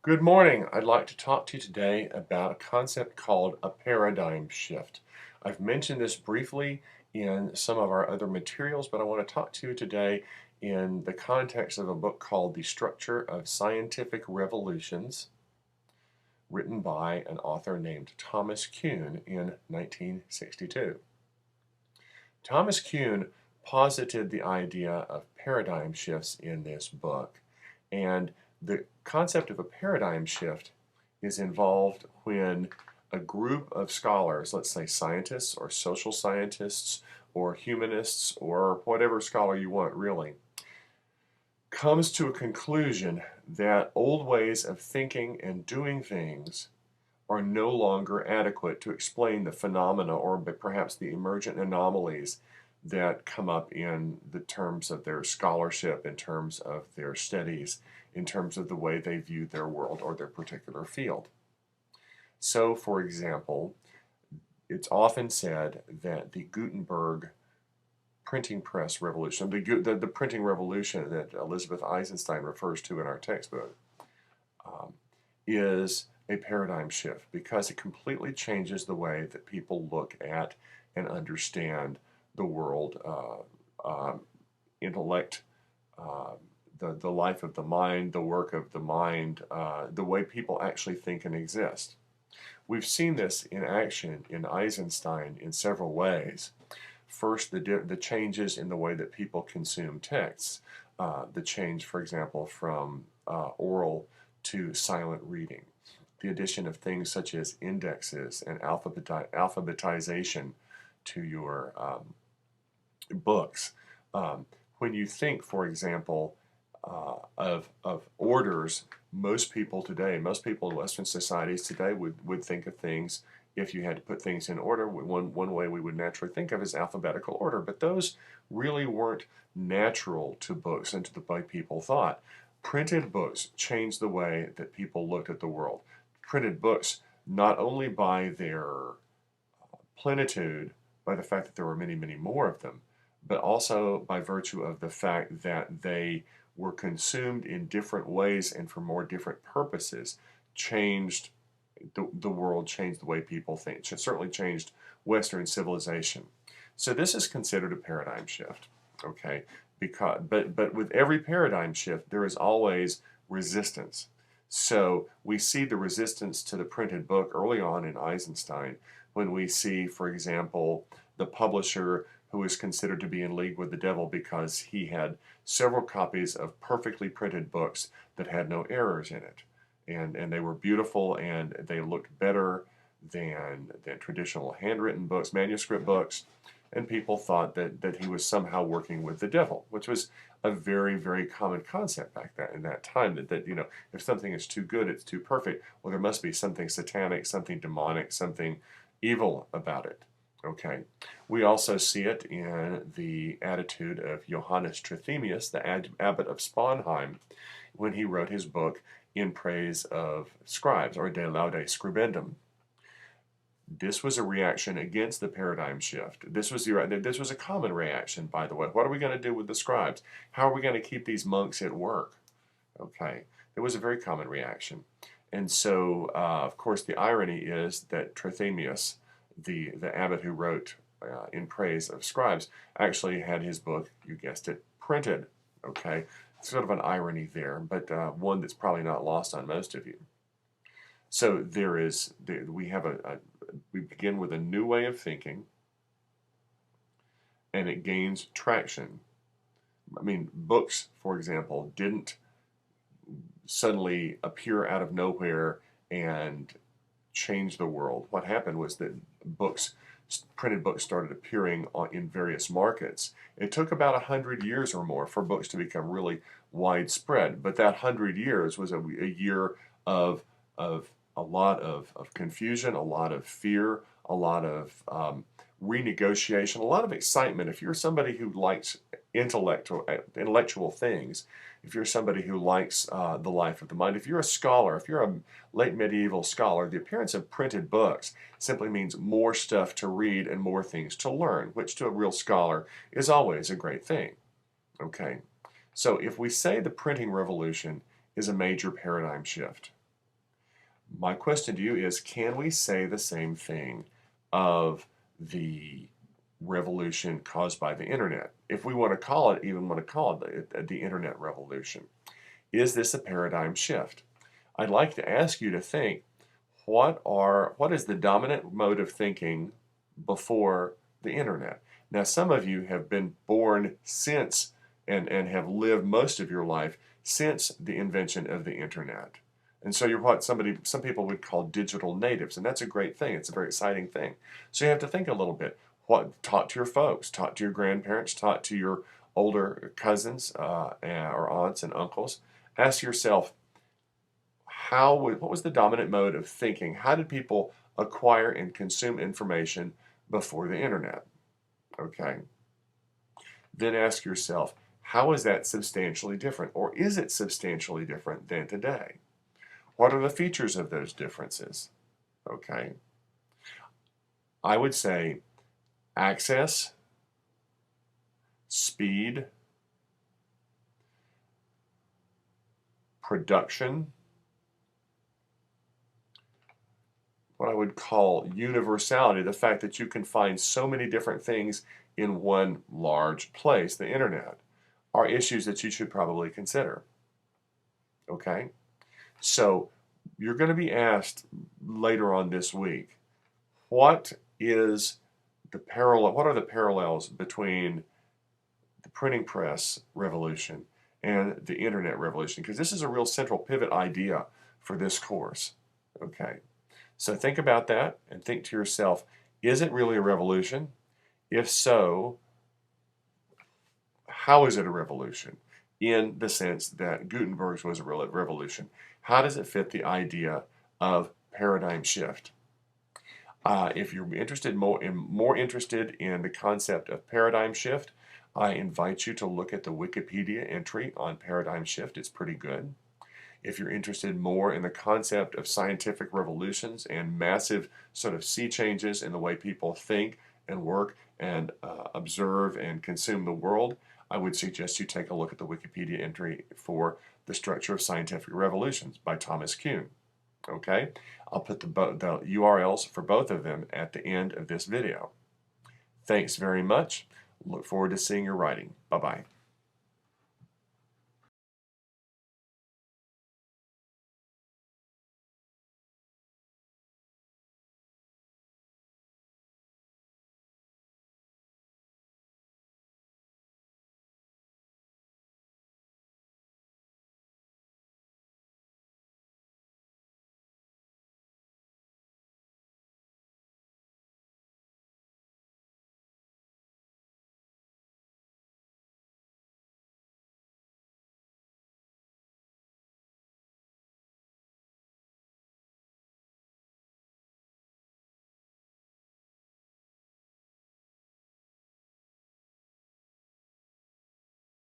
Good morning. I'd like to talk to you today about a concept called a paradigm shift. I've mentioned this briefly in some of our other materials, but I want to talk to you today in the context of a book called The Structure of Scientific Revolutions, written by an author named Thomas Kuhn in 1962. Thomas Kuhn posited the idea of paradigm shifts in this book, and the concept of a paradigm shift is involved when a group of scholars, let's say scientists or social scientists or humanists or whatever scholar you want really, comes to a conclusion that old ways of thinking and doing things are no longer adequate to explain the phenomena or perhaps the emergent anomalies that come up in the terms of their scholarship, in terms of their studies, in terms of the way they view their world or their particular field. So, for example, it's often said that the Gutenberg printing press revolution, the printing revolution that Elizabeth Eisenstein refers to in our textbook, um, is a paradigm shift because it completely changes the way that people look at and understand the world, intellect, uh, the life of the mind, the work of the mind, the way people actually think and exist. We've seen this in action in Eisenstein in several ways. First, the changes in the way that people consume texts, the change, for example, from oral to silent reading, the addition of things such as indexes and alphabetization to your books. Um, when you think, for example, of orders, most people today, most people in Western societies today would think of things, if you had to put things in order, one way we would naturally think of is alphabetical order, but those really weren't natural to books and to the way people thought. Printed books changed the way that people looked at the world. Printed books, not only by their plenitude, by the fact that there were many, many more of them, but also by virtue of the fact that they were consumed in different ways and for more different purposes, changed the world, changed the way people think. It certainly changed Western civilization. So this is considered a paradigm shift, okay? But with every paradigm shift, there is always resistance. So we see the resistance to the printed book early on in Eisenstein when we see, for example, the publisher who is considered to be in league with the devil because he had several copies of perfectly printed books that had no errors in it. And they were beautiful and they looked better than traditional handwritten books, manuscript books. And people thought that he was somehow working with the devil, which was a very, very common concept back then in that time that if something is too good, it's too perfect. Well, there must be something satanic, something demonic, something evil about it. Okay. We also see it in the attitude of Johannes Trithemius, the abbot of Sponheim, when he wrote his book In Praise of Scribes, or De Laude Scribendum. This was a reaction against the paradigm shift. This was a common reaction, by the way. What are we going to do with the scribes? How are we going to keep these monks at work? Okay, it was a very common reaction. And so, of course, the irony is that Trithemius, the abbot who wrote In Praise of Scribes, actually had his book, you guessed it, printed. Okay, sort of an irony there, but one that's probably not lost on most of you. So we begin with a new way of thinking, and it gains traction. I mean, books, for example, didn't suddenly appear out of nowhere and change the world. What happened was that printed books started appearing in various markets. It took about 100 years or more for books to become really widespread, but that 100 years was a year of a lot of confusion, a lot of fear, a lot of renegotiation, a lot of excitement. If you're somebody who likes intellectual things, if you're somebody who likes the life of the mind, if you're a scholar, if you're a late medieval scholar, the appearance of printed books simply means more stuff to read and more things to learn, which to a real scholar is always a great thing. Okay, so if we say the printing revolution is a major paradigm shift, My question to you is, can we say the same thing of the revolution caused by the internet? If we want to call it, even want to call it the internet revolution. Is this a paradigm shift? I'd like to ask you to think, what is the dominant mode of thinking before the internet? Now, some of you have been born since and have lived most of your life since the invention of the internet. And so you're what some people would call digital natives, and that's a great thing. It's a very exciting thing. So you have to think a little bit. What Talk to your folks, talk to your grandparents, talk to your older cousins or aunts and uncles. Ask yourself, what was the dominant mode of thinking? How did people acquire and consume information before the internet? Okay. Then ask yourself, how is that substantially different? Or is it substantially different than today? What are the features of those differences? Okay. I would say access, speed, production, what I would call universality, the fact that you can find so many different things in one large place, the internet, are issues that you should probably consider. Okay? So you're going to be asked later on this week, what are the parallels between the printing press revolution and the internet revolution? Because this is a real central pivot idea for this course. Okay? So think about that and think to yourself, is it really a revolution? If so, how is it a revolution? In the sense that Gutenberg's was a revolution. How does it fit the idea of paradigm shift? If you're more interested in the concept of paradigm shift, I invite you to look at the Wikipedia entry on paradigm shift. It's pretty good. If you're interested more in the concept of scientific revolutions and massive sort of sea changes in the way people think and work and observe and consume the world, I would suggest you take a look at the Wikipedia entry for The Structure of Scientific Revolutions by Thomas Kuhn. Okay? I'll put the URLs for both of them at the end of this video. Thanks very much. Look forward to seeing your writing. Bye-bye.